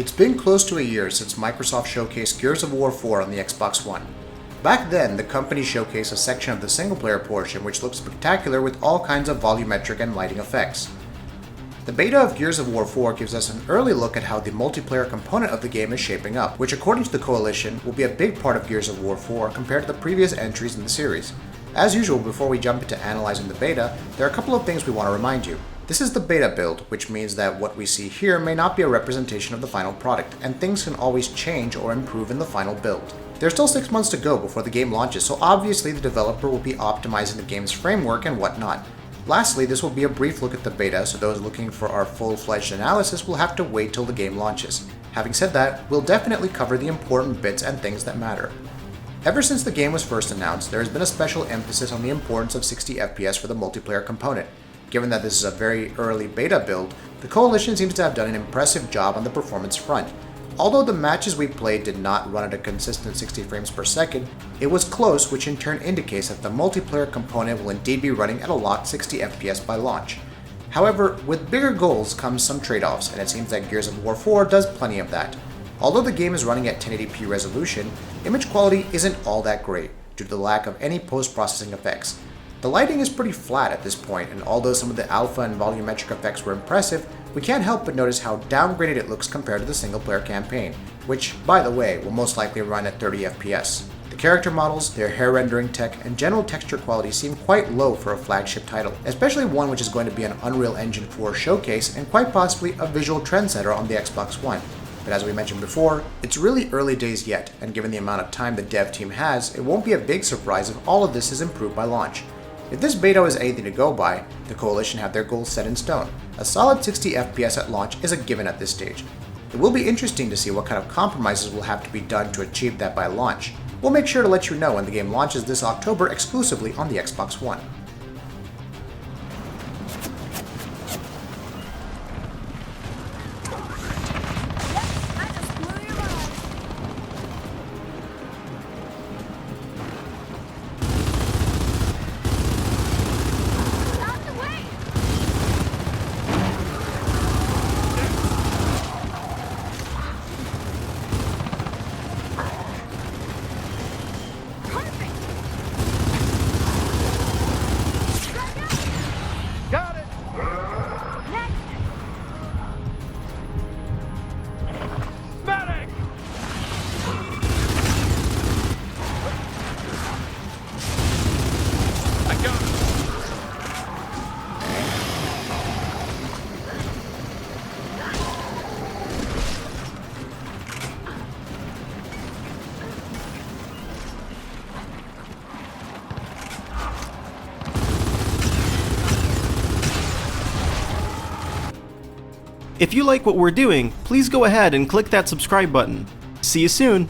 It's been close to a year since Microsoft showcased Gears of War 4 on the Xbox One. Back then, the company showcased a section of the single-player portion which looked spectacular with all kinds of volumetric and lighting effects. The beta of Gears of War 4 gives us an early look at how the multiplayer component of the game is shaping up, which according to the Coalition will be a big part of Gears of War 4 compared to the previous entries in the series. As usual, before we jump into analyzing the beta, there are a couple of things we want to remind you. This is the beta build, which means that what we see here may not be a representation of the final product, and things can always change or improve in the final build. There's still 6 months to go before the game launches, so obviously the developer will be optimizing the game's framework and whatnot. Lastly, this will be a brief look at the beta, so those looking for our full-fledged analysis will have to wait till the game launches. Having said that, we'll definitely cover the important bits and things that matter. Ever since the game was first announced, there has been a special emphasis on the importance of 60 FPS for the multiplayer component. Given that this is a very early beta build, the Coalition seems to have done an impressive job on the performance front. Although the matches we played did not run at a consistent 60 frames per second, it was close, which in turn indicates that the multiplayer component will indeed be running at a locked 60 FPS by launch. However, with bigger goals comes some trade-offs, and it seems that Gears of War 4 does plenty of that. Although the game is running at 1080p resolution, image quality isn't all that great, due to the lack of any post-processing effects. The lighting is pretty flat at this point, and although some of the alpha and volumetric effects were impressive, we can't help but notice how downgraded it looks compared to the single-player campaign, which, by the way, will most likely run at 30 FPS. The character models, their hair rendering tech, and general texture quality seem quite low for a flagship title, especially one which is going to be an Unreal Engine 4 showcase and quite possibly a visual trendsetter on the Xbox One. But as we mentioned before, it's really early days yet, and given the amount of time the dev team has, it won't be a big surprise if all of this is improved by launch. If this beta is anything to go by, the Coalition have their goals set in stone. A solid 60 FPS at launch is a given at this stage. It will be interesting to see what kind of compromises will have to be done to achieve that by launch. We'll make sure to let you know when the game launches this October exclusively on the Xbox One. If you like what we're doing, please go ahead and click that subscribe button. See you soon!